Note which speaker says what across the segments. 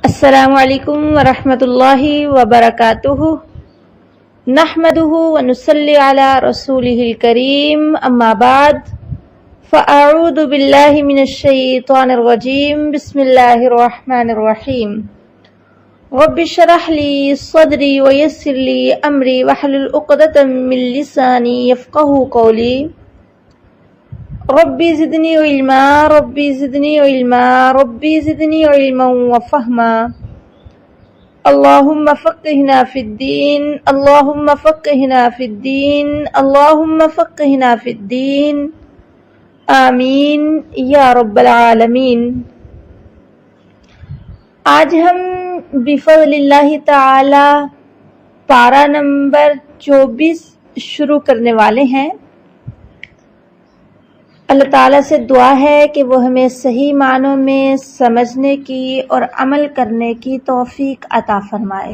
Speaker 1: السلام علیکم ورحمۃ اللہ وبرکاتہ نحمده ونصلی علی رسولہ الکریم اما بعد فاعوذ باللہ من الشیطان الرجیم بسم اللہ الرحمن الرحیم رب اشرح لی صدری ویسر لی امری واحلل عقدۃ من لسانی یفقہوا قولی ربی زدنی علما ربی زدنی علما ربی زدنی علما وفہما اللہم فقہنا فی الدین اللہم فقہنا فی الدین اللہم فقہنا فی الدین آمین یا رب العالمین۔ آج ہم بفضل اللہ تعالی پارہ نمبر 24 شروع کرنے والے ہیں۔ اللہ تعالیٰ سے دعا ہے کہ وہ ہمیں صحیح معنوں میں سمجھنے کی اور عمل کرنے کی توفیق عطا فرمائے۔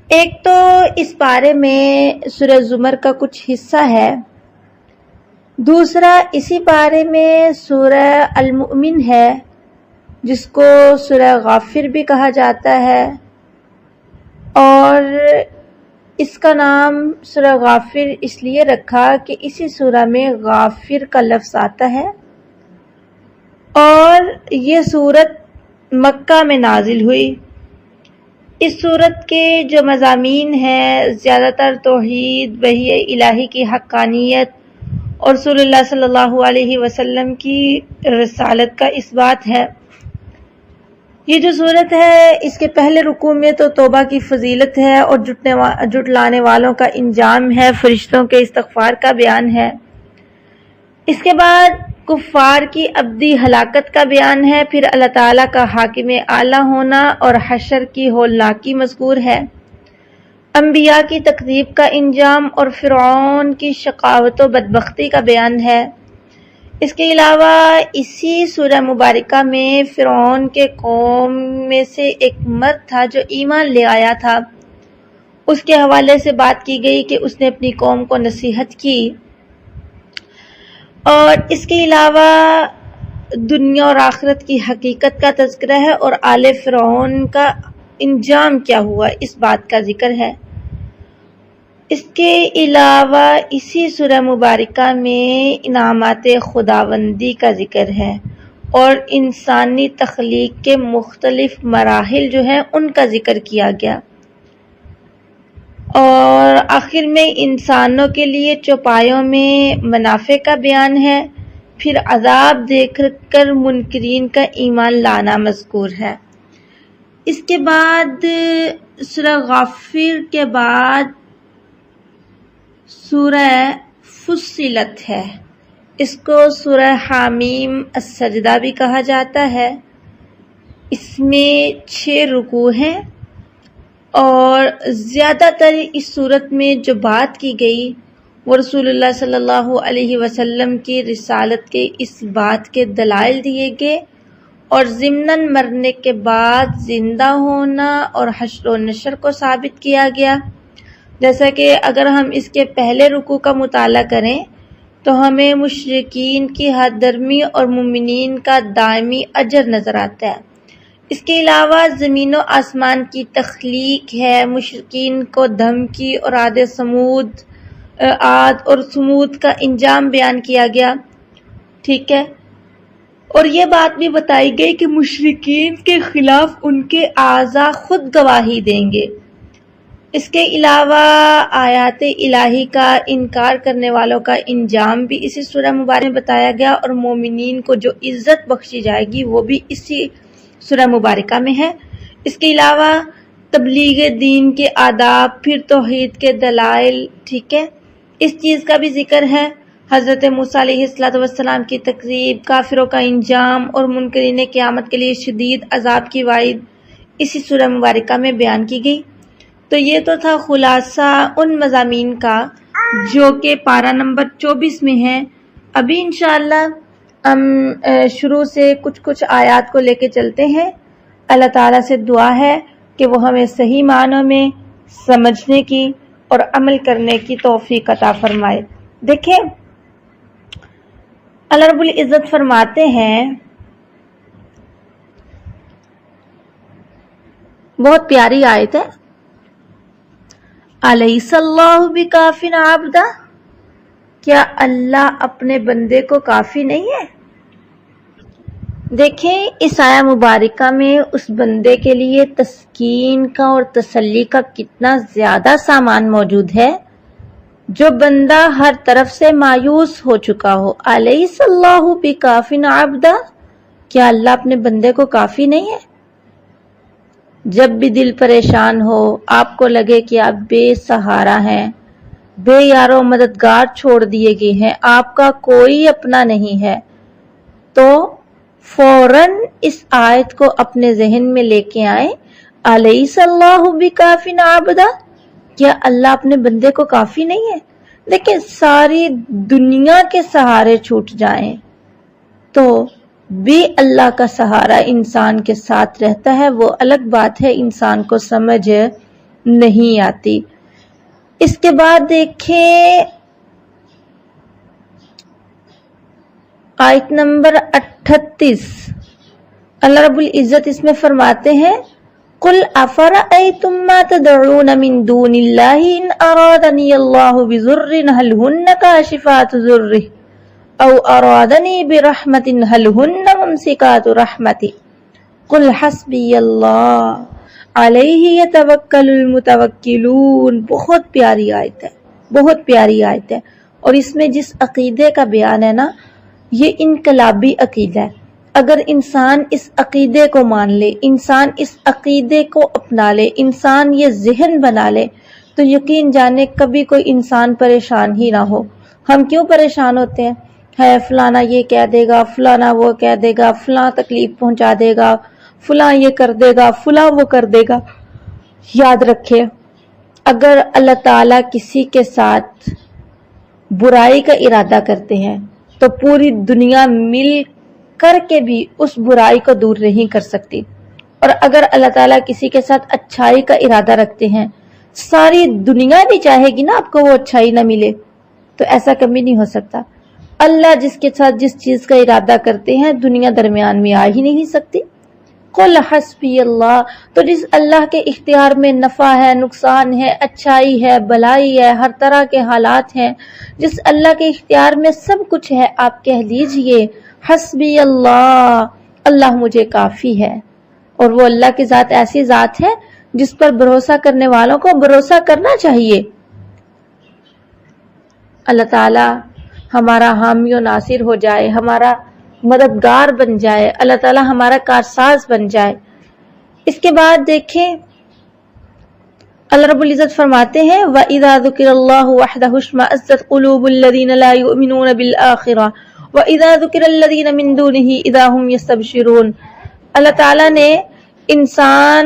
Speaker 1: ایک تو اس پارے میں سورہ زمر کا کچھ حصہ ہے، دوسرا اسی پارے میں سورہ المؤمن ہے جس کو سورہ غافر بھی کہا جاتا ہے، اور اس کا نام سورہ غافر اس لیے رکھا کہ اسی سورہ میں غافر کا لفظ آتا ہے، اور یہ سورت مکہ میں نازل ہوئی۔ اس سورت کے جو مضامین ہیں زیادہ تر توحید، وحی الہی کی حقانیت اور رسول اللہ صلی اللہ علیہ وسلم کی رسالت کا اثبات ہے۔ یہ جو صورت ہے اس کے پہلے رکوع میں تو توبہ کی فضیلت ہے اور جھٹلانے والوں کا انجام ہے، فرشتوں کے استغفار کا بیان ہے۔ اس کے بعد کفار کی ابدی ہلاکت کا بیان ہے، پھر اللہ تعالیٰ کا حاکم اعلیٰ ہونا اور حشر کی ہولناکی مذکور ہے، انبیاء کی تکذیب کا انجام اور فرعون کی شقاوت و بدبختی کا بیان ہے۔ اس کے علاوہ اسی سورہ مبارکہ میں فرعون کے قوم میں سے ایک مرد تھا جو ایمان لے آیا تھا، اس کے حوالے سے بات کی گئی کہ اس نے اپنی قوم کو نصیحت کی، اور اس کے علاوہ دنیا اور آخرت کی حقیقت کا تذکرہ ہے، اور آل فرعون کا انجام کیا ہوا اس بات کا ذکر ہے۔ اس کے علاوہ اسی سورہ مبارکہ میں انعامات خداوندی کا ذکر ہے اور انسانی تخلیق کے مختلف مراحل جو ہیں ان کا ذکر کیا گیا، اور آخر میں انسانوں کے لیے چوپایوں میں منافع کا بیان ہے، پھر عذاب دیکھ کر منکرین کا ایمان لانا مذکور ہے۔ اس کے بعد سورہ غافر کے بعد سورہ فصلت ہے، اس کو سورہ حامیم السجدہ بھی کہا جاتا ہے۔ اس میں 6 رکوع ہیں، اور زیادہ تر اس صورت میں جو بات کی گئی وہ رسول اللہ صلی اللہ علیہ وسلم کی رسالت کے اس بات کے دلائل دیے گئے، اور ضمناً مرنے کے بعد زندہ ہونا اور حشر و نشر کو ثابت کیا گیا۔ جیسا کہ اگر ہم اس کے پہلے رکوع کا مطالعہ کریں تو ہمیں مشرکین کی حد درمی اور مومنین کا دائمی اجر نظر آتا ہے۔ اس کے علاوہ زمین و آسمان کی تخلیق ہے، مشرکین کو دھمکی اور عاد اور سمود کا انجام بیان کیا گیا، ٹھیک ہے، اور یہ بات بھی بتائی گئی کہ مشرکین کے خلاف ان کے اعضاء خود گواہی دیں گے۔ اس کے علاوہ آیات الہی کا انکار کرنے والوں کا انجام بھی اسی سورہ مبارکہ میں بتایا گیا، اور مومنین کو جو عزت بخشی جائے گی وہ بھی اسی سورہ مبارکہ میں ہے۔ اس کے علاوہ تبلیغ دین کے آداب، پھر توحید کے دلائل، ٹھیک ہے، اس چیز کا بھی ذکر ہے۔ حضرت موسیٰ علیہ السلام کی تکذیب، کافروں کا انجام اور منکرین قیامت کے لیے شدید عذاب کی وعید اسی سورہ مبارکہ میں بیان کی گئی۔ تو یہ تو تھا خلاصہ ان مضامین کا جو کہ پارہ نمبر 24 میں ہیں۔ ابھی انشاءاللہ ہم شروع سے کچھ آیات کو لے کے چلتے ہیں۔ اللہ تعالیٰ سے دعا ہے کہ وہ ہمیں صحیح معنوں میں سمجھنے کی اور عمل کرنے کی توفیق عطا فرمائے۔ دیکھیں اللہ رب العزت فرماتے ہیں بہت پیاری آیت ہے. الیس اللہ بکافٍ عبدہ، کیا اللہ اپنے بندے کو کافی نہیں ہے؟ دیکھیں اس آیہ مبارکہ میں اس بندے کے لیے تسکین کا اور تسلی کا کتنا زیادہ سامان موجود ہے. جو بندہ ہر طرف سے مایوس ہو چکا ہو، الیس اللہ بکافٍ عبدہ، کیا اللہ اپنے بندے کو کافی نہیں ہے؟ جب بھی دل پریشان ہو، آپ کو لگے کہ آپ بے سہارا ہیں، بے یار و مددگار چھوڑ دیے گئے ہیں، آپ کا کوئی اپنا نہیں ہے، تو فوراً اس آیت کو اپنے ذہن میں لے کے آئیں. الیس اللہ بکافٍ عبدہ، کیا اللہ اپنے بندے کو کافی نہیں ہے؟ دیکھیں ساری دنیا کے سہارے چھوٹ جائیں تو بھی اللہ کا سہارا انسان کے ساتھ رہتا ہے، وہ الگ بات ہے، انسان کو سمجھ نہیں آتی. اس کے بعد دیکھیں آیت نمبر 38، اللہ رب العزت اس میں فرماتے ہیں قُلْ أَفَرَأَيْتُمْ مَا تَدْعُونَ مِن دُونِ اللَّهِ إِنْ أَرَادَنِيَ اللَّهُ بِضُرٍّ هَلْ هُنَّ كَاشِفَاتُ ضُرِّهِ أَوْ أَرَادَنِي بِرَحْمَةٍ هَلْ هُنَّ مُمْسِكَاتُ رَحْمَتِهِ قُلْ حَسْبِيَ اللَّهُ عَلَيْهِ يَتَوَكَّلُ الْمُتَوَكِّلُونَ. بہت پیاری آیت ہے، بہت پیاری آیت ہے. اور اس میں جس عقیدے کا بیان ہے نا، یہ انقلابی عقیدہ ہے. اگر انسان اس عقیدے کو مان لے، انسان اس عقیدے کو اپنا لے، انسان یہ ذہن بنا لے، تو یقین جانے کبھی کوئی انسان پریشان ہی نہ ہو. ہم کیوں پریشان ہوتے ہیں؟ ہے فلانا یہ کہہ دے گا، فلانا وہ کہہ دے گا، فلاں تکلیف پہنچا دے گا، فلاں یہ کر دے گا، فلاں وہ کر دے گا. یاد رکھے اگر اللہ تعالیٰ کسی کے ساتھ برائی کا ارادہ کرتے ہیں تو پوری دنیا مل کر کے بھی اس برائی کو دور نہیں کر سکتی. اور اگر اللہ تعالیٰ کسی کے ساتھ اچھائی کا ارادہ رکھتے ہیں، ساری دنیا بھی چاہے گی نا آپ کو وہ اچھائی نہ ملے، تو ایسا کبھی نہیں ہو سکتا. اللہ جس کے ساتھ جس چیز کا ارادہ کرتے ہیں، دنیا درمیان میں آ ہی نہیں سکتی. قُلْ حَسْبِيَ اللَّهُ، تو جس اللہ کے اختیار میں نفع ہے، نقصان ہے، اچھائی ہے، بلائی ہے، ہر طرح کے حالات ہیں، جس اللہ کے اختیار میں سب کچھ ہے، آپ کہہ لیجئے حسبی اللہ، اللہ مجھے کافی ہے. اور وہ اللہ کی ذات ایسی ذات ہے جس پر بھروسہ کرنے والوں کو بھروسہ کرنا چاہیے. اللہ تعالی ہمارا حامی و ناصر ہو جائے، ہمارا مددگار بن جائے، اللہ تعالی ہمارا کارساز بن جائے. اس کے بعد دیکھیں اللہ رب العزت فرماتے ہیں وَإِذَا ذُكِرَ اللَّهُ وَحْدَهُ اشْمَأَزَّتْ قُلُوبُ الَّذِينَ لَا يُؤْمِنُونَ بِالْآخِرَةِ وَإِذَا ذُكِرَ الَّذِينَ مِن دُونِهِ إِذَا هُمْ يَسْتَبْشِرُونَ. اللہ تعالیٰ نے انسان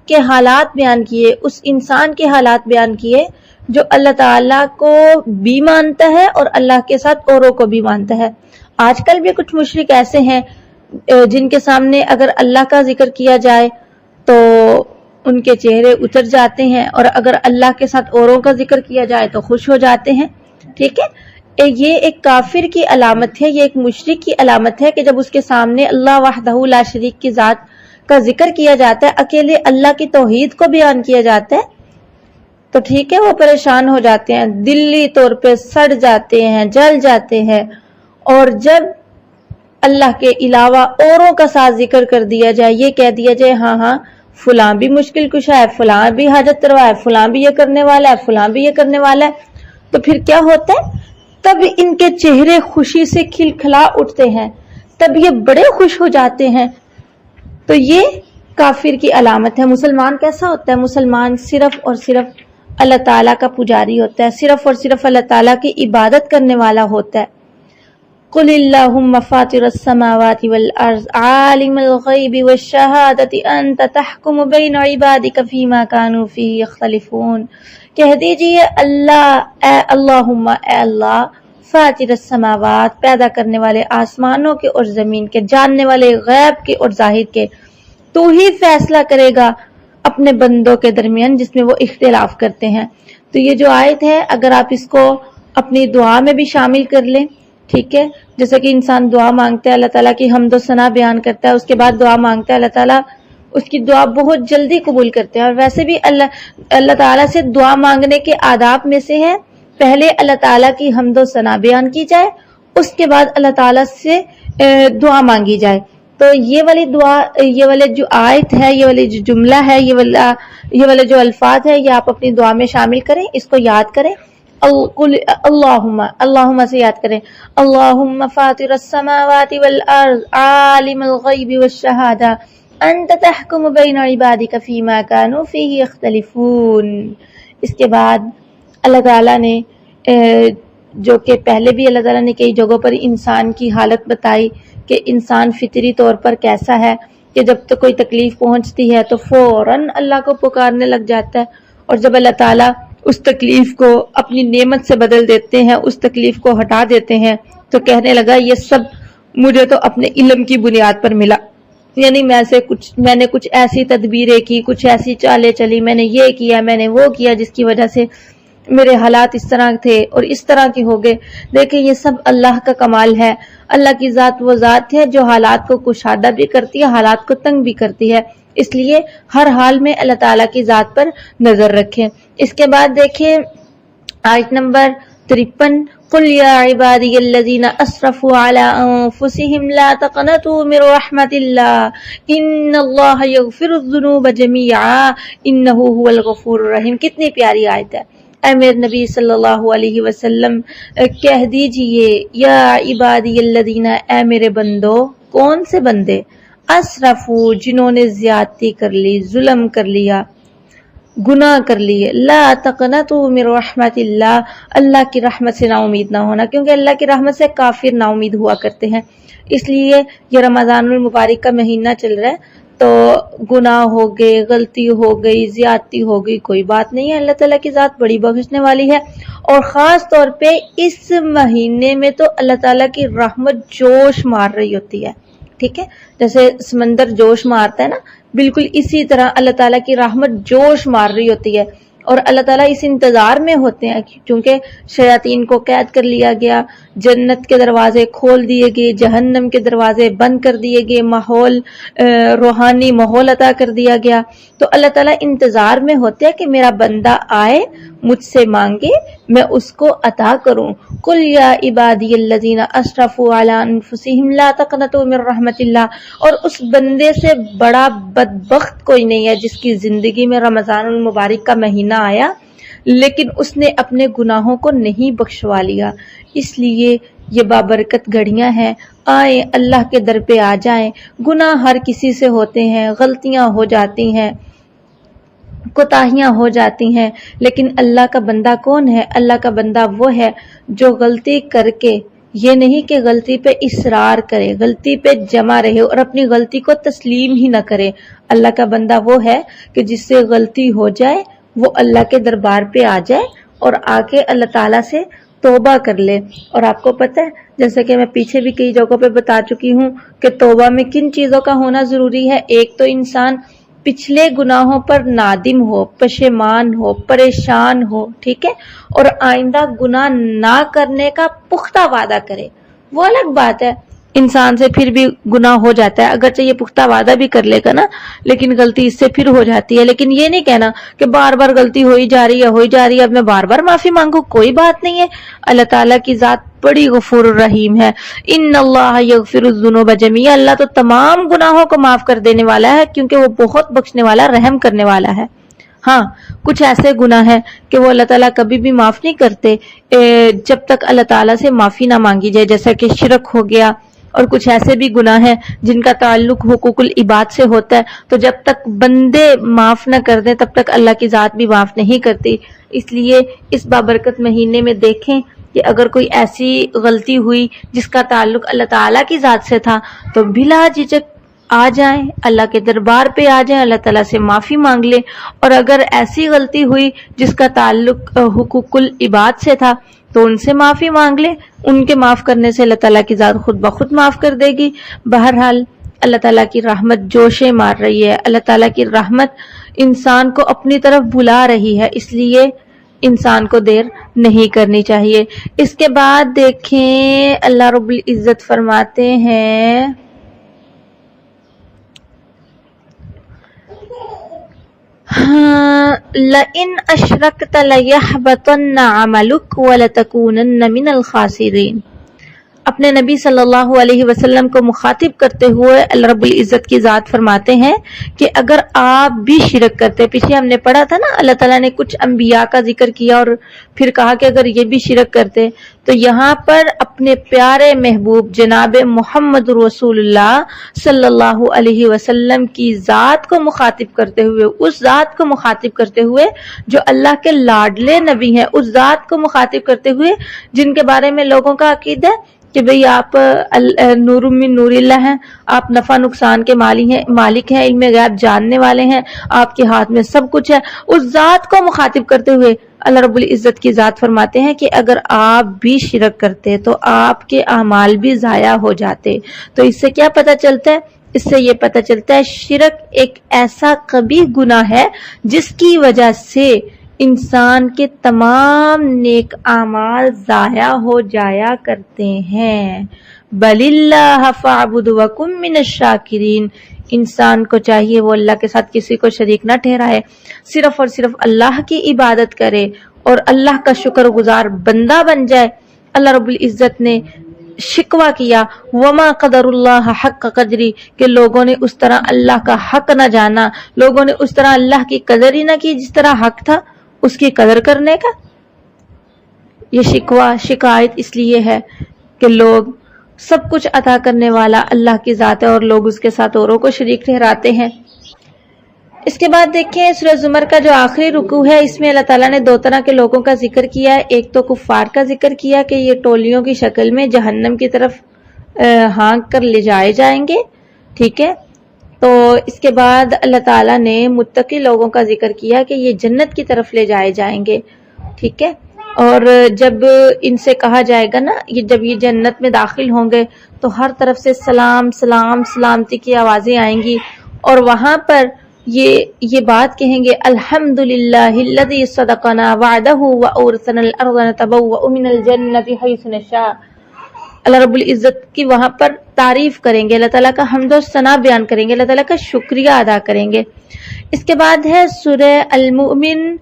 Speaker 1: کے حالات بیان کیے، اس انسان کے حالات بیان کیے جو اللہ تعالیٰ کو بھی مانتا ہے اور اللہ کے ساتھ اوروں کو بھی مانتا ہے. آج کل بھی کچھ مشرک ایسے ہیں جن کے سامنے اگر اللہ کا ذکر کیا جائے تو ان کے چہرے اتر جاتے ہیں، اور اگر اللہ کے ساتھ اوروں کا ذکر کیا جائے تو خوش ہو جاتے ہیں. ٹھیک ہے، یہ ایک کافر کی علامت ہے، یہ ایک مشرک کی علامت ہے کہ جب اس کے سامنے اللہ وحدہ لا شریک کی ذات کا ذکر کیا جاتا ہے، اکیلے اللہ کی توحید کو بیان کیا جاتا ہے، تو ٹھیک ہے وہ پریشان ہو جاتے ہیں، دلی طور پہ سڑ جاتے ہیں، جل جاتے ہیں. اور جب اللہ کے علاوہ اوروں کا ساتھ ذکر کر دیا جائے، یہ کہہ دیا جائے ہاں ہاں فلاں بھی مشکل کشا ہے، فلاں بھی حاجت روا ہے، فلاں بھی یہ کرنے والا ہے، فلاں بھی یہ کرنے والا ہے، تو پھر کیا ہوتا ہے؟ تب ان کے چہرے خوشی سے کھلکھلا اٹھتے ہیں، تب یہ بڑے خوش ہو جاتے ہیں. تو یہ کافر کی علامت ہے. مسلمان کیسا ہوتا ہے؟ مسلمان صرف اور صرف اللہ تعالیٰ کا پجاری ہوتا ہے، صرف اور صرف اللہ تعالیٰ کی عبادت کرنے والا ہوتا ہے. قُلِ اللَّهُمَّ فَاطِرَ السَّمَاوَاتِ وَالْأَرْضِ عَالِمَ الْغَيْبِ وَالشَّهَادَةِ أَنْتَ تَحْكُمُ بَيْنَ عِبَادِكَ فِيمَا كَانُوا فِيهِ يَخْتَلِفُونَ. کہہ دیجئے اللہ، اے اللہم، اے اللہ، فاطر السماوات، پیدا کرنے والے آسمانوں کے اور زمین کے، جاننے والے غیب کے اور ظاہر کے، تو ہی فیصلہ کرے گا اپنے بندوں کے درمیان جس میں وہ اختلاف کرتے ہیں. تو یہ جو آیت ہے اگر آپ اس کو اپنی دعا میں بھی شامل کر لیں، ٹھیک ہے، جیسا کہ انسان دعا مانگتا ہے، اللہ تعالیٰ کی حمد و ثنا بیان کرتا ہے، اس کے بعد دعا مانگتا ہے، اللہ تعالیٰ اس کی دعا بہت جلدی قبول کرتے ہیں. اور ویسے بھی اللہ تعالیٰ سے دعا مانگنے کے آداب میں سے ہے پہلے اللہ تعالیٰ کی حمد و ثنا بیان کی جائے, اس کے بعد اللہ تعالیٰ سے دعا مانگی جائے. تو یہ والی دعا, یہ والے جو آیت ہے, یہ والی جو جملہ ہے, یہ والے جو الفاظ ہے, یہ آپ اپنی دعا میں شامل کریں, اس کو یاد کریں. اللہم سے یاد کریں, اللہم فاطر السماوات والارض عالم الغیب والشہادہ انت تحکم بین عبادک فیما کانوا فیہ یختلفون. اس کے بعد اللہ تعالیٰ نے جو کہ پہلے بھی اللہ تعالیٰ نے کئی جگہوں پر انسان کی حالت بتائی کہ انسان فطری طور پر کیسا ہے کہ جب تک کوئی تکلیف پہنچتی ہے تو فوراً اللہ کو پکارنے لگ جاتا ہے, اور جب اللہ تعالیٰ اس تکلیف کو اپنی نعمت سے بدل دیتے ہیں, اس تکلیف کو ہٹا دیتے ہیں, تو کہنے لگا یہ سب مجھے تو اپنے علم کی بنیاد پر ملا, یعنی میں نے کچھ ایسی تدبیریں کی, کچھ ایسی چالیں چلی, میں نے یہ کیا, میں نے وہ کیا, جس کی وجہ سے میرے حالات اس طرح تھے اور اس طرح کے ہو گئے. دیکھیں یہ سب اللہ کا کمال ہے. اللہ کی ذات وہ ذات ہے جو حالات کو کشادہ بھی کرتی ہے, حالات کو تنگ بھی کرتی ہے, اس لیے ہر حال میں اللہ تعالیٰ کی ذات پر نظر رکھیں. اس کے بعد دیکھیں آیت نمبر 53, قل یا عبادی الذین اسرفوا علی انفسهم لا تقنطوا من رحمت اللہ ان اللہ یغفر الذنوب جمیعا انہ هو الغفور الرحیم. کتنی پیاری آیت ہے. اے میرے نبی صلی اللہ علیہ وسلم کہہ دیجئے یا عبادی الذین, اے میرے بندو. کون سے بندے؟ اسرفو, جنہوں نے زیادتی کر لی, ظلم کر لیا, گناہ کر لیے. لا تقنطوا من رحمت اللہ, اللہ کی رحمت سے نا امید نہ ہونا, کیونکہ اللہ کی رحمت سے کافر نا امید ہوا کرتے ہیں. اس لیے یہ رمضان المبارک کا مہینہ چل رہا ہے تو گناہ ہو گئے, غلطی ہو گئی, زیادتی ہو گئی, کوئی بات نہیں ہے. اللہ تعالیٰ کی ذات بڑی بخشنے والی ہے, اور خاص طور پہ اس مہینے میں تو اللہ تعالیٰ کی رحمت جوش مار رہی ہوتی ہے. ٹھیک ہے, جیسے سمندر جوش مارتا ہے نا, بالکل اسی طرح اللہ تعالیٰ کی رحمت جوش مار رہی ہوتی ہے. اور اللہ تعالیٰ اس انتظار میں ہوتے ہیں چونکہ شیاطین کو قید کر لیا گیا, جنت کے دروازے کھول دیے گئے, جہنم کے دروازے بند کر دیے گئے, ماحول روحانی ماحول عطا کر دیا گیا. تو اللہ تعالیٰ انتظار میں ہوتے ہیں کہ میرا بندہ آئے, مجھ سے مانگے, میں اس کو عطا کروں. قل یا عبادی الذین اسرفوا علی انفسہم لا تقنطوا من رحمت اللہ. اور اس بندے سے بڑا بدبخت کوئی نہیں ہے جس کی زندگی میں رمضان المبارک کا مہینہ آیا لیکن اس نے اپنے گناہوں کو نہیں بخشوا لیا. اس لیے یہ بابرکت گھڑیاں ہیں, آئیں اللہ کے در پہ آ جائیں. گناہ ہر کسی سے ہوتے ہیں, غلطیاں ہو جاتی ہیں, کوتاہیاں ہو جاتی ہیں, لیکن اللہ کا بندہ کون ہے؟ اللہ کا بندہ وہ ہے جو غلطی کر کے, یہ نہیں کہ غلطی پہ اصرار کرے, غلطی پہ جمع رہے اور اپنی غلطی کو تسلیم ہی نہ کرے. اللہ کا بندہ وہ ہے کہ جس سے غلطی ہو جائے وہ اللہ کے دربار پہ آ جائے اور آ کے اللہ تعالیٰ سے توبہ کر لے. اور آپ کو پتہ ہے جیسے کہ میں پیچھے بھی کئی جگہوں پہ بتا چکی ہوں کہ توبہ میں کن چیزوں کا ہونا ضروری ہے. ایک تو انسان پچھلے گناہوں پر نادم ہو, پشیمان ہو, پریشان ہو, ٹھیک ہے, اور آئندہ گناہ نہ کرنے کا پختہ وعدہ کرے. وہ الگ بات ہے, انسان سے پھر بھی گناہ ہو جاتا ہے, اگرچہ یہ پختہ وعدہ بھی کر لے گا نا, لیکن غلطی اس سے پھر ہو جاتی ہے. لیکن یہ نہیں کہنا کہ بار بار غلطی ہوئی جا رہی ہے, اب میں بار بار معافی مانگوں, کوئی بات نہیں ہے. اللہ تعالیٰ کی ذات بڑی غفور الرحیم ہے. ان اللہ یغفر الذنوب جمیعا, اللہ تو تمام گناہوں کو معاف کر دینے والا ہے کیونکہ وہ بہت بخشنے والا, رحم کرنے والا ہے. ہاں, کچھ ایسے گناہ ہیں کہ وہ اللہ تعالیٰ کبھی بھی معاف نہیں کرتے جب تک اللہ تعالیٰ سے معافی نہ مانگی جائے, جیسا کہ شرک ہو گیا. اور کچھ ایسے بھی گناہ ہیں جن کا تعلق حقوق العباد سے ہوتا ہے, تو جب تک بندے معاف نہ کر دیں تب تک اللہ کی ذات بھی معاف نہیں کرتی. اس لیے اس بابرکت مہینے میں دیکھیں کہ اگر کوئی ایسی غلطی ہوئی جس کا تعلق اللہ تعالیٰ کی ذات سے تھا تو بلا جھجک آ جائیں, اللہ کے دربار پہ آ جائیں, اللہ تعالیٰ سے معافی مانگ لیں. اور اگر ایسی غلطی ہوئی جس کا تعلق حقوق العباد سے تھا تو ان سے معافی مانگ لیں, ان کے معاف کرنے سے اللہ تعالیٰ کی ذات خود بخود معاف کر دے گی. بہرحال اللہ تعالیٰ کی رحمت جوشے مار رہی ہے, اللہ تعالیٰ کی رحمت انسان کو اپنی طرف بلا رہی ہے, اس لیے انسان کو دیر نہیں کرنی چاہیے. اس کے بعد دیکھیں اللہ رب العزت فرماتے ہیں لئن اشرکت لیحبطن عملک ولتکونن من الخاسرین۔ اپنے نبی صلی اللہ علیہ وسلم کو مخاطب کرتے ہوئے اللہ رب العزت کی ذات فرماتے ہیں کہ اگر آپ بھی شرک کرتے، پیچھے ہم نے پڑھا تھا نا، اللہ تعالیٰ نے کچھ انبیاء کا ذکر کیا اور پھر کہا کہ اگر یہ بھی شرک کرتے، تو یہاں پر اپنے پیارے محبوب جناب محمد رسول اللہ صلی اللہ علیہ وسلم کی ذات کو مخاطب کرتے ہوئے، اس ذات کو مخاطب کرتے ہوئے جو اللہ کے لاڈلے نبی ہیں، اس ذات کو مخاطب کرتے ہوئے جن کے بارے میں لوگوں کا عقیدہ ہے کہ بھئی آپ نور من نور اللہ ہیں، آپ نفع نقصان کے مالک ہیں، علم غیب جاننے والے ہیں، آپ کے ہاتھ میں سب کچھ ہے، اس ذات کو مخاطب کرتے ہوئے اللہ رب العزت کی ذات فرماتے ہیں کہ اگر آپ بھی شرک کرتے تو آپ کے اعمال بھی ضائع ہو جاتے۔ تو اس سے کیا پتہ چلتا ہے؟ اس سے یہ پتہ چلتا ہے شرک ایک ایسا قبیح گناہ ہے جس کی وجہ سے انسان کے تمام نیک اعمال ضائع ہو جایا کرتے ہیں۔ بل اللہ فاعبد وکن من الشاکرین، انسان کو چاہیے وہ اللہ کے ساتھ کسی کو شریک نہ ٹھہرائے، صرف اور صرف اللہ کی عبادت کرے اور اللہ کا شکر گزار بندہ بن جائے۔ اللہ رب العزت نے شکوہ کیا وما قدر اللہ حق قدری، کہ لوگوں نے اس طرح اللہ کا حق نہ جانا، لوگوں نے اس طرح اللہ کی قدر ہی نہ کی جس طرح حق تھا اس کی قدر کرنے کا۔ یہ شکوہ شکایت اس لیے ہے کہ لوگ سب کچھ عطا کرنے والا اللہ کی ذات ہے اور لوگ اس کے ساتھ اوروں کو شریک ٹھہراتے ہیں۔ اس کے بعد دیکھیں سورہ زمر کا جو آخری رکوع ہے، اس میں اللہ تعالیٰ نے دو طرح کے لوگوں کا ذکر کیا ہے۔ ایک تو کفار کا ذکر کیا کہ یہ ٹولیوں کی شکل میں جہنم کی طرف ہانک کر لے جائے جائیں گے، ٹھیک ہے۔ تو اس کے بعد اللہ تعالیٰ نے متقی لوگوں کا ذکر کیا کہ یہ جنت کی طرف لے جائے جائیں گے، ٹھیک ہے۔ اور جب ان سے کہا جائے گا نا، جب یہ جنت میں داخل ہوں گے تو ہر طرف سے سلام سلام سلامتی کی آوازیں آئیں گی، اور وہاں پر یہ بات کہیں گے الحمدللہ الذی صدقنا وعدہ وأورثنا الارض نتبوأ من الجنۃ حیث نشاء۔ اللہ رب العزت کی وہاں پر تعریف کریں گے، اللہ تعالیٰ کا حمد و ثنا بیان کریں گے، اللہ تعالیٰ کا شکریہ ادا کریں گے۔ اس کے بعد ہے سورہ المؤمن۔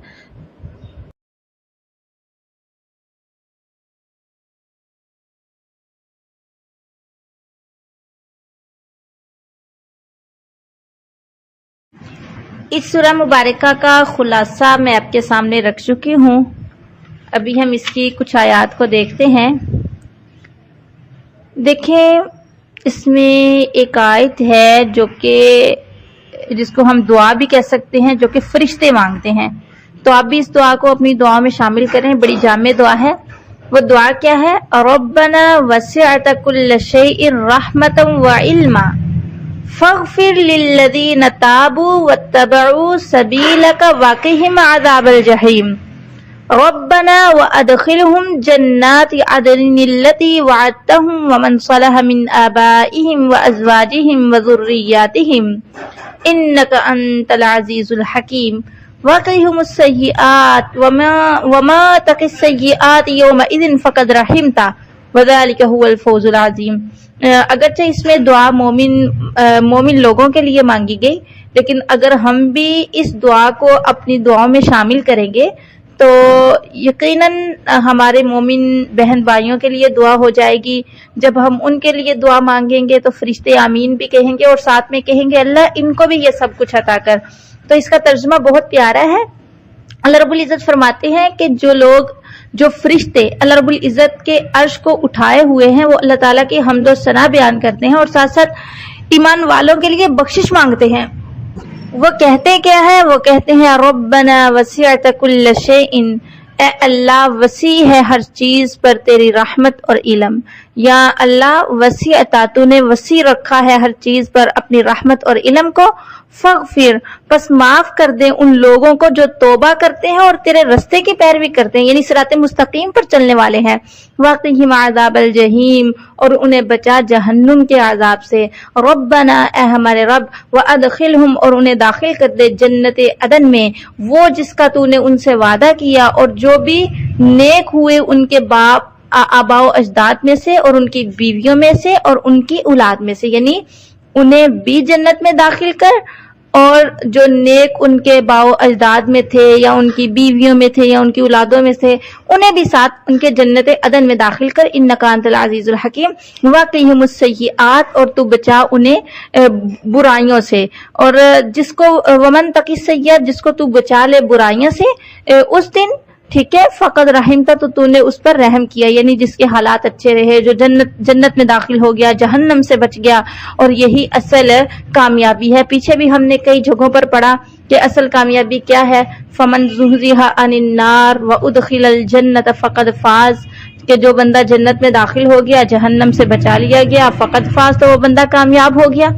Speaker 1: اس سورہ مبارکہ کا خلاصہ میں آپ کے سامنے رکھ چکی ہوں، ابھی ہم اس کی کچھ آیات کو دیکھتے ہیں۔ دیکھیں اس میں ایک آیت ہے جو کہ جس کو ہم دعا بھی کہہ سکتے ہیں، جو کہ فرشتے مانگتے ہیں، تو آپ بھی اس دعا کو اپنی دعا میں شامل کریں، بڑی جامع دعا ہے۔ وہ دعا کیا ہے؟ ربنا وسعت كل شيء رحمة وعلما فاغفر للذین تابوا واتبعوا سبیلک وقهم عذاب الجحیم ربنا وادخلهم جنات عدن التي وعدتهم ومن صلح من آبائهم وازواجهم وذرياتهم انك انت العزیز الحکیم وقهم السیئات وما تقی السیئات یومئذ فقد رحمتا وذلك هو الفوز العظیم۔ اگرچہ اس میں دعا مومن لوگوں کے لیے مانگی گئی، لیکن اگر ہم بھی اس دعا کو اپنی دعاؤں میں شامل کریں گے تو یقیناً ہمارے مومن بہن بھائیوں کے لیے دعا ہو جائے گی۔ جب ہم ان کے لیے دعا مانگیں گے تو فرشتے آمین بھی کہیں گے اور ساتھ میں کہیں گے اللہ ان کو بھی یہ سب کچھ عطا کر۔ تو اس کا ترجمہ بہت پیارا ہے۔ اللہ رب العزت فرماتے ہیں کہ جو فرشتے اللہ رب العزت کے عرش کو اٹھائے ہوئے ہیں وہ اللہ تعالیٰ کی حمد و ثنا بیان کرتے ہیں اور ساتھ ساتھ ایمان والوں کے لیے بخشش مانگتے ہیں۔ وہ کہتے کیا ہے؟ وہ کہتے ہیں ربنا وسعت کل شیء، اے اللہ وسیع ہے ہر چیز پر تیری رحمت اور علم، یا اللہ وسیع عطا، تو نے وسیع رکھا ہے ہر چیز پر اپنی رحمت اور علم کو، فاغفر پس معاف کر دیں ان لوگوں کو جو توبہ کرتے ہیں اور تیرے رستے کی پیروی کرتے ہیں، یعنی صراط مستقیم پر چلنے والے ہیں، وقہم عذاب الجحیم اور انہیں بچا جہنم کے عذاب سے، ربنا اے ہمارے رب، وادخلہم اور انہیں داخل کر دے جنت عدن میں، وہ جس کا تو نے ان سے وعدہ کیا، اور جو بھی نیک ہوئے ان کے باپ آباء و اجداد میں سے اور ان کی بیویوں میں سے اور ان کی اولاد میں سے، یعنی انہیں بھی جنت میں داخل کر اور جو نیک ان کے باؤ اجداد میں تھے یا ان کی بیویوں میں تھے یا ان کی اولادوں میں تھے، انہیں بھی ساتھ ان کے جنت عدن میں داخل کر، انک انت العزیز الحکیم، وقیہم السیئات، اور تو بچا انہیں برائیوں سے، اور جس کو ومن تقی السیئات، جس کو تو بچا لے برائیوں سے اس دن، ٹھیک ہے، فقد رحمتا، تو نے اس پر رحم کیا، یعنی جس کے حالات اچھے رہے، جو جنت میں داخل ہو گیا، جہنم سے بچ گیا، اور یہی اصل کامیابی ہے۔ پیچھے بھی ہم نے کئی جگہوں پر پڑھا کہ اصل کامیابی کیا ہے، فمن زحزح عن النار وادخل الجنت فقد فاز، کہ جو بندہ جنت میں داخل ہو گیا، جہنم سے بچا لیا گیا، فقد فاز، تو وہ بندہ کامیاب ہو گیا۔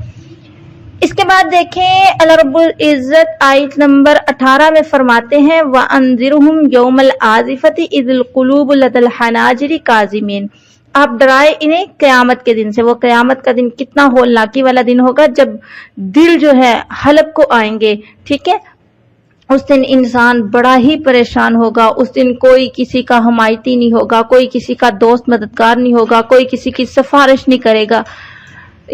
Speaker 1: اس کے بعد دیکھیں اللہ رب العزت آیت نمبر 18 میں فرماتے ہیں وَأَنذِرْهُمْ يَوْمَ الْآزِفَةِ إِذِ الْقُلُوبُ لَدَى الْحَنَاجِرِ كَاظِمِينَ، آپ ڈرائے انہیں قیامت کے دن سے۔ وہ قیامت کا دن کتنا ہولناکی والا دن ہوگا، جب دل جو ہے حلق کو آئیں گے، ٹھیک ہے، اس دن انسان بڑا ہی پریشان ہوگا، اس دن کوئی کسی کا حمایتی نہیں ہوگا، کوئی کسی کا دوست مددگار نہیں ہوگا، کوئی کسی کی سفارش نہیں کرے گا۔